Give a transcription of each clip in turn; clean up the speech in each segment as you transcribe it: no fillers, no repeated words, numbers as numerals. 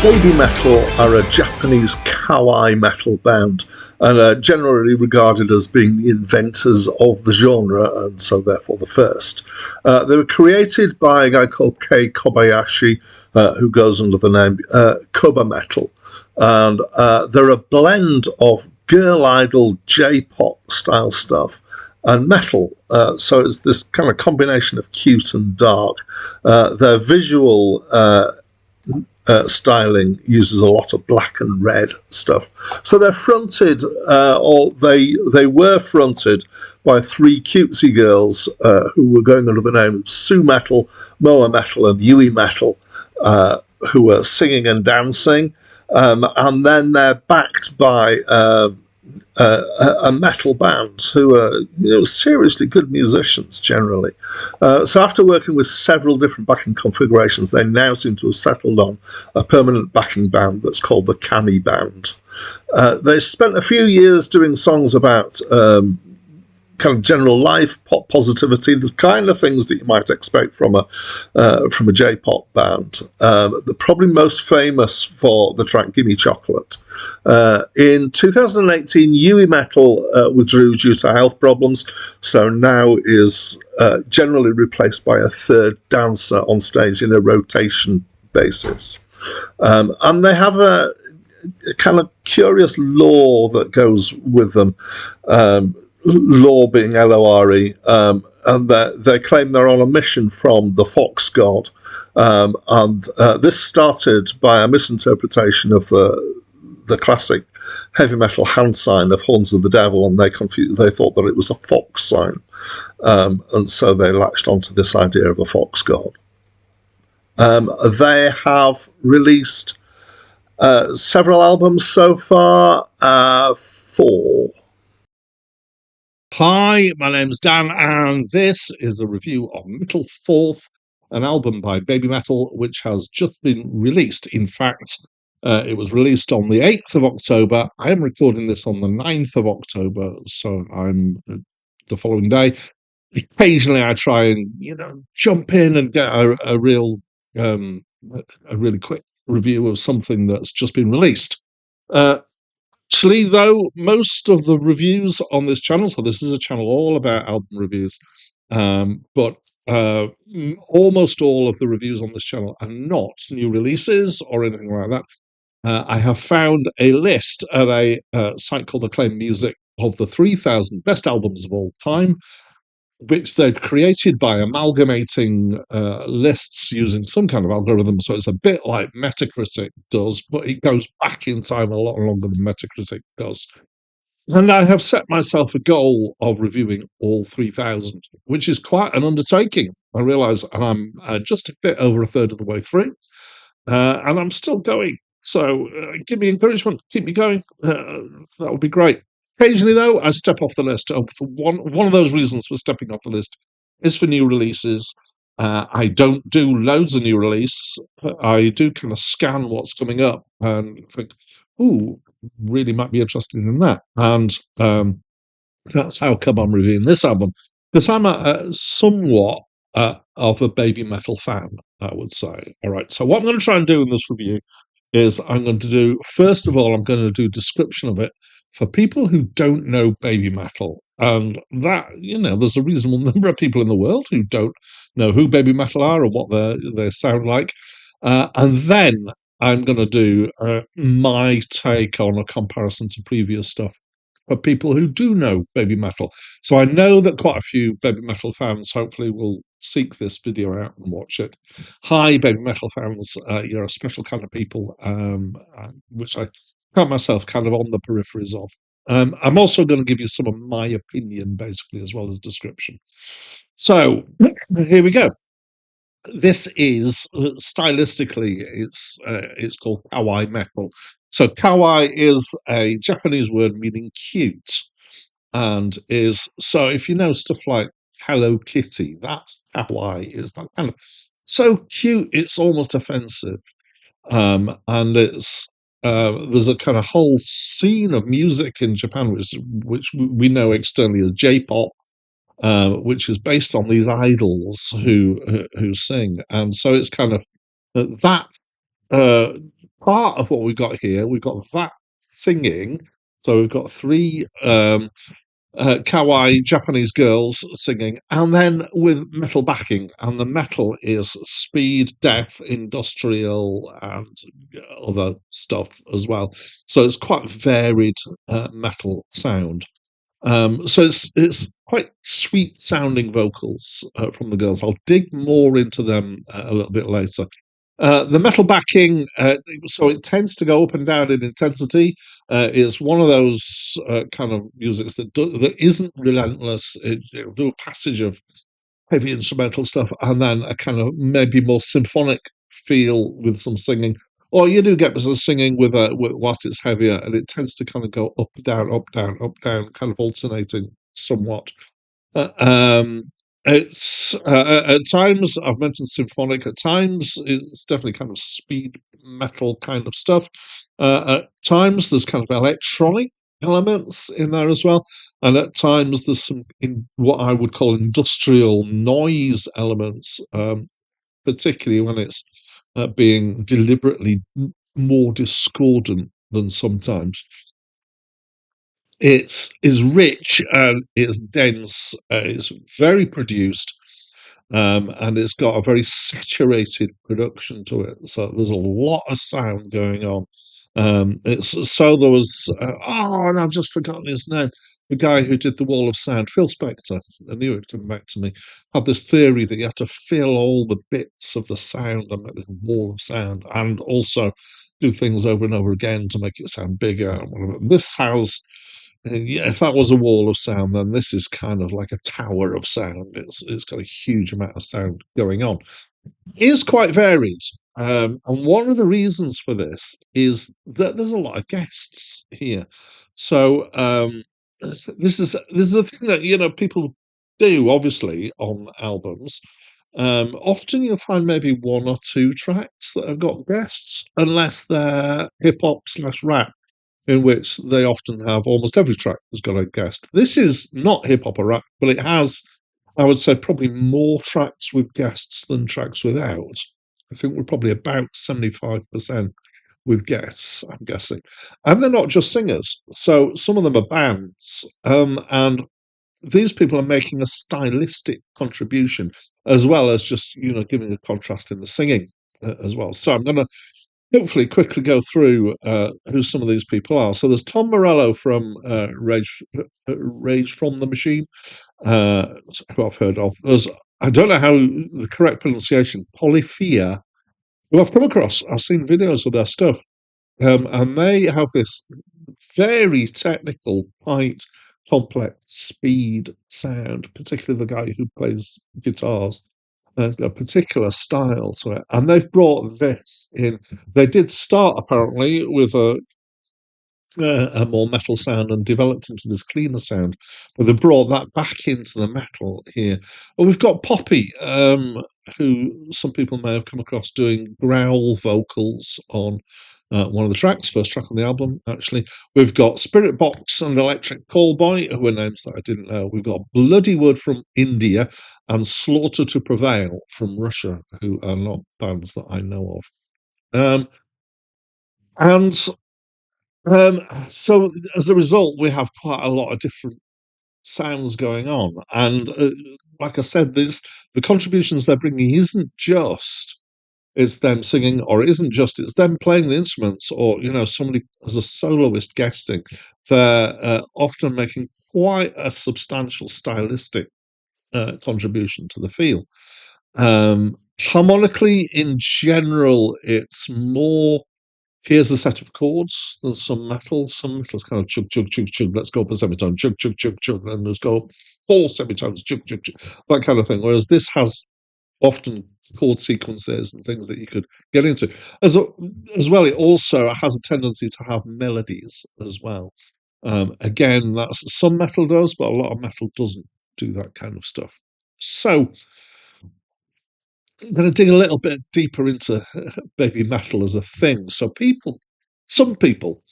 Babymetal are a Japanese kawaii metal band and are generally regarded as being the inventors of the genre and so therefore the first. They were created by a guy called Kei Kobayashi who goes under the name Kobametal, and they're a blend of girl idol J-pop style stuff and metal. So it's this kind of combination of cute and dark. Their visual styling uses a lot of black and red stuff. So they're fronted, or they were fronted by three cutesy girls who were going under the name of Sue Metal, Moa Metal, and Yui Metal, who were singing and dancing. And then they're backed by a metal band who are seriously good musicians generally. So after working with several different backing configurations, they now seem to have settled on a permanent backing band that's called the Kami Band. They spent a few years doing songs about kind of general life, pop positivity, the kind of things that you might expect from a J-pop band. They're probably most famous for the track "Gimme Chocolate." In 2018, Yui Metal withdrew due to health problems, so now is generally replaced by a third dancer on stage in a rotation basis. And they have a kind of curious lore that goes with them. Lore being L-O-R-E, and they claim they're on a mission from the fox god, and this started by a misinterpretation of the classic heavy metal hand sign of Horns of the Devil, and they thought that it was a fox sign, and so they latched onto this idea of a fox god. They have released several albums so far, 4. Hi, my name's Dan, and this is a review of Metal Fourth, an album by Babymetal, which has just been released. In fact, it was released on the 8th of October. I am recording this on the 9th of October, so I'm the following day. Occasionally, I try and jump in and get a really quick review of something that's just been released. Actually, though, most of the reviews on this channel, so this is a channel all about album reviews, but almost all of the reviews on this channel are not new releases or anything like that. I have found a list at a site called Acclaim Music of the 3,000 best albums of all time, which they've created by amalgamating lists using some kind of algorithm. So it's a bit like Metacritic does, but it goes back in time a lot longer than Metacritic does. And I have set myself a goal of reviewing all 3,000, which is quite an undertaking, I realise, and I'm just a bit over a third of the way through, and I'm still going. So give me encouragement, keep me going. That would be great. Occasionally, though, I step off the list. For one of those reasons for stepping off the list is for new releases. I don't do loads of new release. I do kind of scan what's coming up and think, ooh, really might be interested in that. And that's how come I'm reviewing this album. Because I'm somewhat of a Babymetal fan, I would say. All right, so what I'm going to try and do in this review is I'm going to do, first of all, I'm going to do a description of it for people who don't know Babymetal. And that, there's a reasonable number of people in the world who don't know who Babymetal are or what they sound like. And then I'm going to do my take on a comparison to previous stuff for people who do know Babymetal. So I know that quite a few Babymetal fans hopefully will seek this video out and watch it. Hi, Babymetal fans. You're a special kind of people, which I count myself kind of on the peripheries of. I'm also going to give you some of my opinion, basically, as well as description. So here we go. This is stylistically, it's called kawaii metal. So kawaii is a Japanese word meaning cute, and is so if you know stuff like Hello Kitty, that's kawaii. Is that kind of so cute it's almost offensive, and it's there's a kind of whole scene of music in Japan which we know externally as J-pop. Which is based on these idols who sing, and so it's kind of that part of what we've got here, we've got that singing. So we've got three kawaii Japanese girls singing, and then with metal backing, and the metal is speed, death, industrial, and other stuff as well. So it's quite varied metal sound. So it's quite sweet sounding vocals from the girls. I'll dig more into them a little bit later. The metal backing, so it tends to go up and down in intensity. It's one of those kind of musics that isn't relentless. It'll do a passage of heavy instrumental stuff and then a kind of maybe more symphonic feel with some singing. Or you do get some singing whilst it's heavier, and it tends to kind of go up, down, up, down, up, down, kind of alternating somewhat. Uh, um, it's at times I've mentioned symphonic. At times it's definitely kind of speed metal kind of stuff. At times there's kind of electronic elements in there as well, and at times there's some in what I would call industrial noise elements, particularly when it's being deliberately more discordant than sometimes. It is rich and it's dense. It's very produced, and it's got a very saturated production to it. So there's a lot of sound going on. It's so there was and I've just forgotten his name. The guy who did the Wall of Sound, Phil Spector. I knew it'd come back to me. Had this theory that you had to fill all the bits of the sound and make this wall of sound, and also do things over and over again to make it sound bigger. This has yeah, if that was a wall of sound, then this is kind of like a tower of sound. It's got a huge amount of sound going on. It is quite varied, and one of the reasons for this is that there's a lot of guests here. So this is a thing that people do obviously on albums. Often you'll find maybe one or two tracks that have got guests, unless they're hip hop slash rap, in which they often have almost every track has got a guest. This is not hip hop or rap, but it has, I would say, probably more tracks with guests than tracks without. I think we're probably about 75% with guests, I'm guessing. And they're not just singers. So some of them are bands. And these people are making a stylistic contribution as well as just, giving a contrast in the singing as well. So I'm going to hopefully quickly go through who some of these people are. So there's Tom Morello from Rage from the Machine, who I've heard of. There's, I don't know how the correct pronunciation, Polyphia, who I've come across. I've seen videos of their stuff, and they have this very technical, tight, complex speed sound, particularly the guy who plays guitars. It's got a particular style to it, and they've brought this in. They did start apparently with a more metal sound and developed into this cleaner sound, but they brought that back into the metal here. Well, we've got Poppy, who some people may have come across doing growl vocals on one of the tracks, first track on the album, actually. We've got Spirit Box and Electric Callboy, who are names that I didn't know. We've got Bloodywood from India and Slaughter to Prevail from Russia, who are not bands that I know of. And so as a result, we have quite a lot of different sounds going on. And like I said, the contributions they're bringing isn't just it's them singing, or it isn't just it's them playing the instruments, or somebody as a soloist guesting. They're often making quite a substantial stylistic contribution to the feel. Harmonically, in general, it's more. Here's a set of chords. There's some metal. Some metal's kind of chug, chug, chug, chug. Let's go up a semitone. Chug, chug, chug, chug. And let's go up 4 semitones. Chug, chug, chug. That kind of thing. Whereas this has often chord sequences and things that you could get into. As well, it also has a tendency to have melodies as well. Again, that's some metal does, but a lot of metal doesn't do that kind of stuff. So I'm going to dig a little bit deeper into Babymetal as a thing. So some people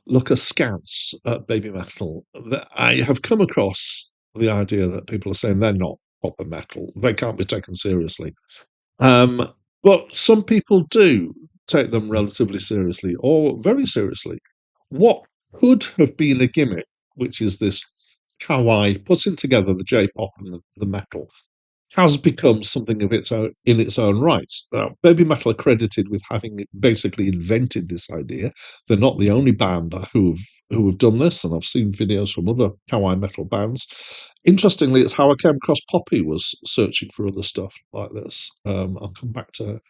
look askance at Babymetal. I have come across the idea that people are saying they're not proper metal. They can't be taken seriously. But some people do. take them relatively seriously or very seriously. What could have been a gimmick, which is this kawaii putting together the J-pop and the metal, has become something of its own in its own right. Babymetal are credited with having basically invented this idea. They're not the only band who have done this, and I've seen videos from other kawaii metal bands. Interestingly, it's how I came across Poppy was searching for other stuff like this. I'll come back to her.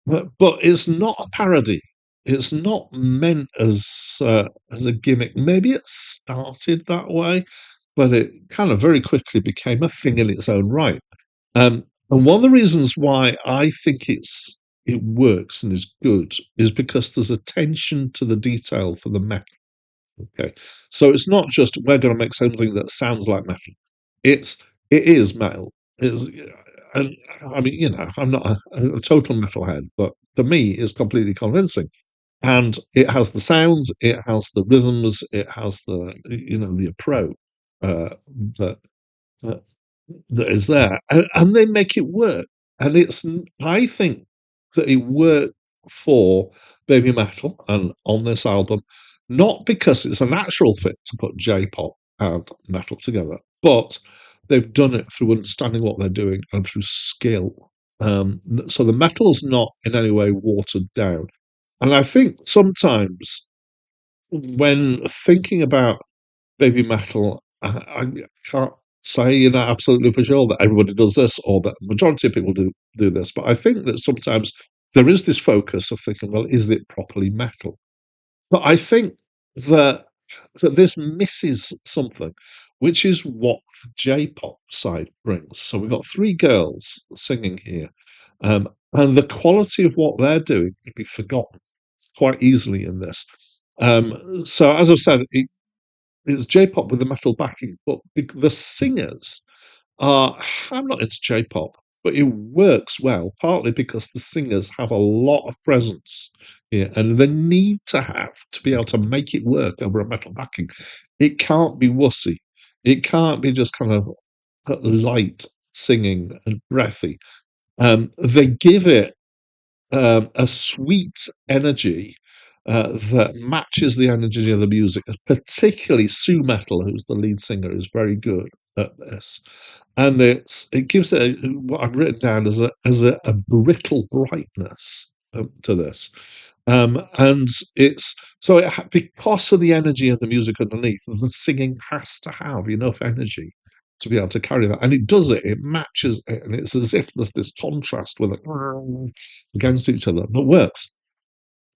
But it's not a parody. It's not meant as a gimmick. Maybe it started that way, but it kind of very quickly became a thing in its own right. And one of the reasons why I think it works and is good is because there's attention to the detail for the metal. Okay, so it's not just we're going to make something that sounds like metal. It is metal. It's and I mean, I'm not a total metalhead, but for me, it's completely convincing. And it has the sounds, it has the rhythms, it has the approach uh, that uh, that is there, and they make it work. And I think that it worked for Babymetal and on this album, not because it's a natural fit to put J-pop and metal together, but they've done it through understanding what they're doing and through skill. So the metal's not in any way watered down. And I think sometimes when thinking about Babymetal, I can't say absolutely for sure that everybody does this or that the majority of people do this, but I think that sometimes there is this focus of thinking, well, is it properly metal? But I think that this misses something, which is what the J-pop side brings. So we've got three girls singing here, and the quality of what they're doing can be forgotten quite easily in this. So as I've said, it's J-pop with the metal backing, but the singers are. I'm not into J-pop, but it works well, partly because the singers have a lot of presence here, and they need to be able to make it work over a metal backing. It can't be wussy. It can't be just kind of light singing and breathy. They give it a sweet energy that matches the energy of the music. Particularly Sue Metal, who's the lead singer, is very good at this, and it gives it what I've written down as a brittle brightness to this. And it's so because of the energy of the music underneath, the singing has to have enough energy to be able to carry that, and it does it. It matches it, and it's as if there's this contrast with it against each other that works.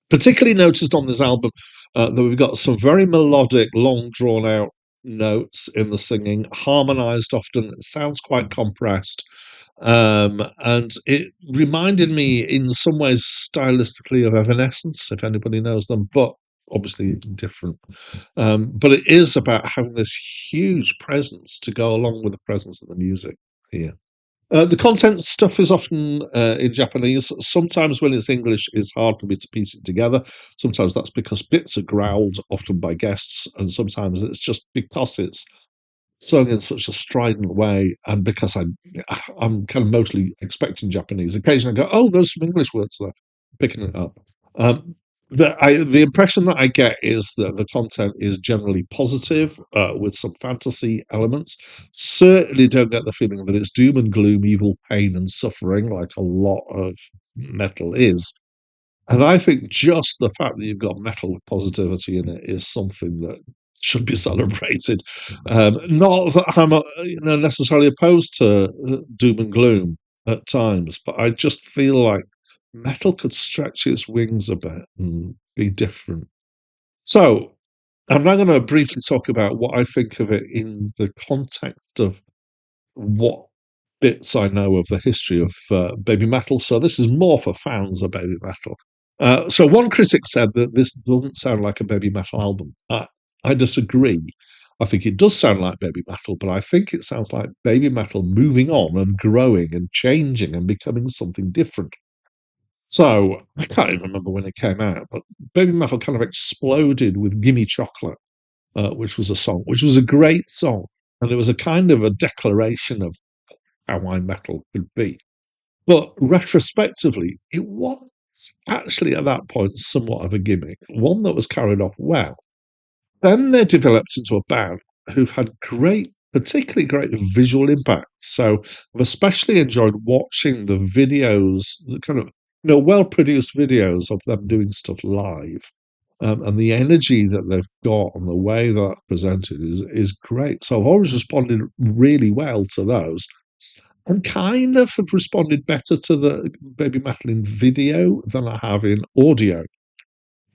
Particularly noticed on this album that we've got some very melodic, long drawn out notes in the singing, harmonized often. It sounds quite compressed. And it reminded me in some ways stylistically of Evanescence, if anybody knows them, but obviously different. But it is about having this huge presence to go along with the presence of the music here. The content stuff is often in Japanese. Sometimes when it's English, it's hard for me to piece it together. Sometimes that's because bits are growled, often by guests, and sometimes it's just because it's sung in such a strident way, and because I'm kind of mostly expecting Japanese. Occasionally, I go, "Oh, there's some English words there," picking it up. Um, the impression that I get is that the content is generally positive, with some fantasy elements. Certainly, don't get the feeling that it's doom and gloom, evil, pain, and suffering like a lot of metal is. And I think just the fact that you've got metal with positivity in it is something that should be celebrated. Not that I'm necessarily opposed to doom and gloom at times, but I just feel like metal could stretch its wings a bit and be different. So I'm now going to briefly talk about what I think of it in the context of what bits I know of the history of Babymetal. So this is more for fans of Babymetal. So one critic said that this doesn't sound like a Babymetal album. I disagree. I think it does sound like Babymetal, but I think it sounds like Babymetal moving on and growing and changing and becoming something different. So I can't even remember when it came out, but Babymetal kind of exploded with "Gimme Chocolate," which was a song, which was a great song, and it was a kind of a declaration of how metal could be. But retrospectively, it was actually at that point somewhat of a gimmick, one that was carried off well. Then they developed into a band who've had particularly great visual impact. So I've especially enjoyed watching the videos, the kind of well produced videos of them doing stuff live. And the energy that they've got and the way that presented is great. So I've always responded really well to those, and kind of have responded better to the Babymetal in video than I have in audio.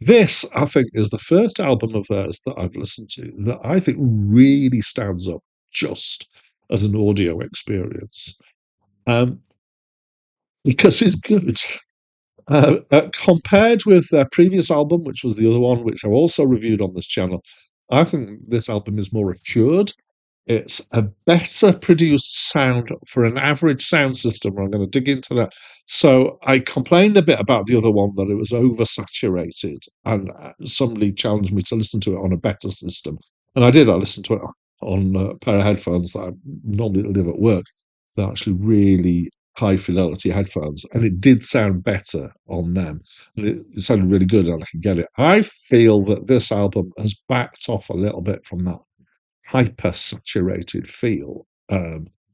This, I think, is the first album of theirs that I've listened to that I think really stands up just as an audio experience, um, because it's good. Compared with their previous album, which was the other one, which I've also reviewed on this channel, I think this album is more assured. It's a better produced sound for an average sound system. I'm going to dig into that. So I complained a bit about the other one that it was oversaturated, and somebody challenged me to listen to it on a better system, and I did. I listened to it on a pair of headphones that I normally live at work. They're actually really high fidelity headphones, and it did sound better on them. And it sounded really good, and I could get it. I feel that this album has backed off a little bit from that hyper saturated feel.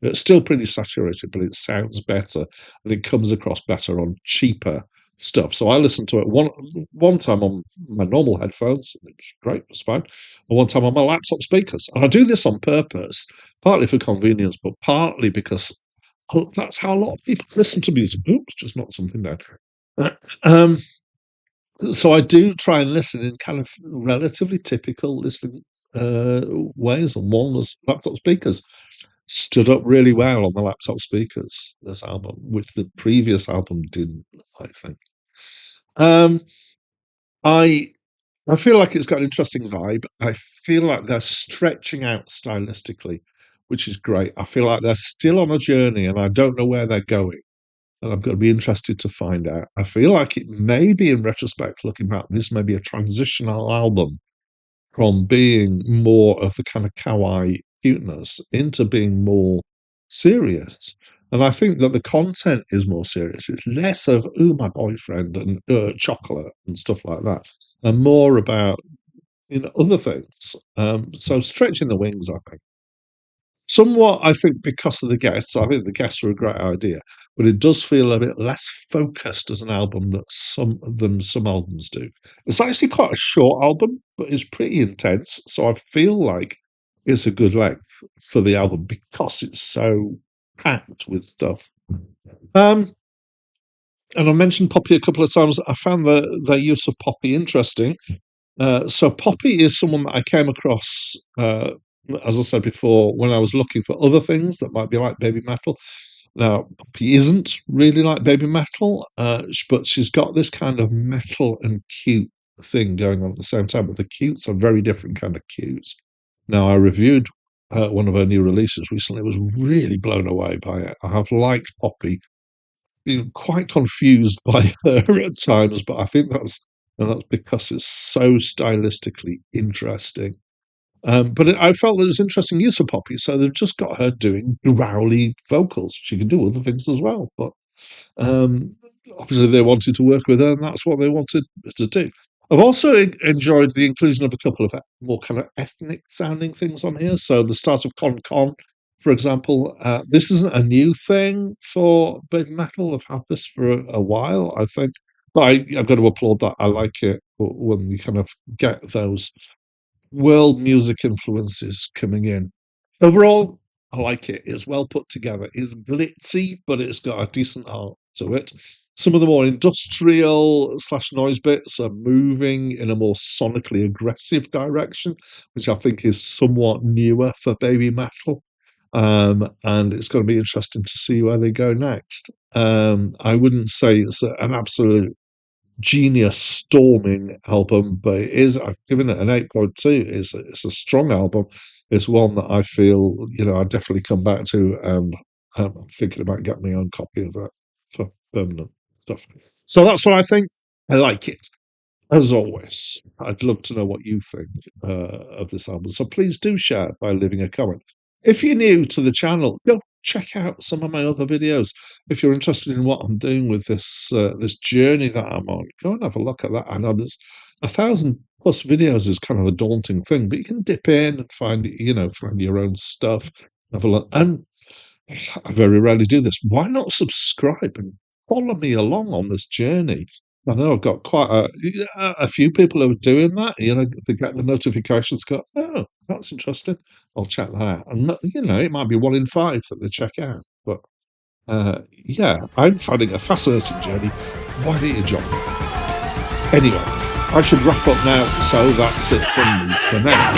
It's still pretty saturated, but it sounds better and it comes across better on cheaper stuff. So I listened to it one time on my normal headphones, which was great, it's fine, and one time on my laptop speakers. And I do this on purpose, partly for convenience, but partly because that's how a lot of people listen to music. Oops, just knocked something down. Um, so I do try and listen in kind of relatively typical listening ways, and one was laptop speakers. Stood up really well on the laptop speakers, this album, which the previous album didn't, I think. Um, I I feel like it's got an interesting vibe. I feel like they're stretching out stylistically, which is great. I feel like they're still on a journey and I don't know where they're going. And I've got to be interested to find out. I feel like it may be, in retrospect, looking back, this may be a transitional album from being more of the kind of kawaii cuteness into being more serious. And I think that the content is more serious. It's less of, ooh, my boyfriend and chocolate and stuff like that, and more about other things. So stretching the wings, I think. Somewhat, I think, because of the guests. I think the guests are a great idea, but it does feel a bit less focused as an album than some albums do. It's actually quite a short album, but it's pretty intense. So I feel like it's a good length for the album because it's so packed with stuff. Um, and I mentioned Poppy a couple of times. I found their use of Poppy interesting. So Poppy is someone that I came across, as I said before, when I was looking for other things that might be like Babymetal. Now, Poppy isn't really like Babymetal, but she's got this kind of metal and cute thing going on at the same time. But the cute's a very different kind of cute. Now, I reviewed one of her new releases recently. I was really blown away by it. I have liked Poppy, been quite confused by her at times, but I think that's because it's so stylistically interesting. I felt there was interesting use of Poppy, so they've just got her doing growly vocals. She can do other things as well, but um, obviously they wanted to work with her, and that's what they wanted to do. I've also enjoyed the inclusion of a couple of more kind of ethnic sounding things on here. So the start of Con Con, for example, this isn't a new thing for Babymetal. I've had this for a while, I think. But I've got to applaud that. I like it when you kind of get those world music influences coming in. Overall, I like it. It's well put together. It's glitzy, but it's got a decent art to it. Some of the more industrial slash noise bits are moving in a more sonically aggressive direction, which I think is somewhat newer for Babymetal. And it's going to be interesting to see where they go next. I wouldn't say it's an absolute genius storming album, but it is. I've given it an 8.2. It's a strong album. It's one that I feel I definitely come back to, and I'm thinking about getting my own copy of it for permanent stuff. So that's what I think. I like it. As always, I'd love to know what you think of this album. So please do share by leaving a comment. If you're new to the channel, go check out some of my other videos. If you're interested in what I'm doing with this journey that I'm on, go and have a look at that. I know there's 1,000+ videos is kind of a daunting thing, but you can dip in and find find your own stuff. Have a look, and I very rarely do this. Why not subscribe and follow me along on this journey? I know I've got quite a few people who are doing that. They get the notifications, go, oh, that's interesting. I'll check that out. And, it might be 1 in 5 that they check out. But yeah, I'm finding a fascinating journey. Why don't you join me? Anyway, I should wrap up now. So that's it from me for now.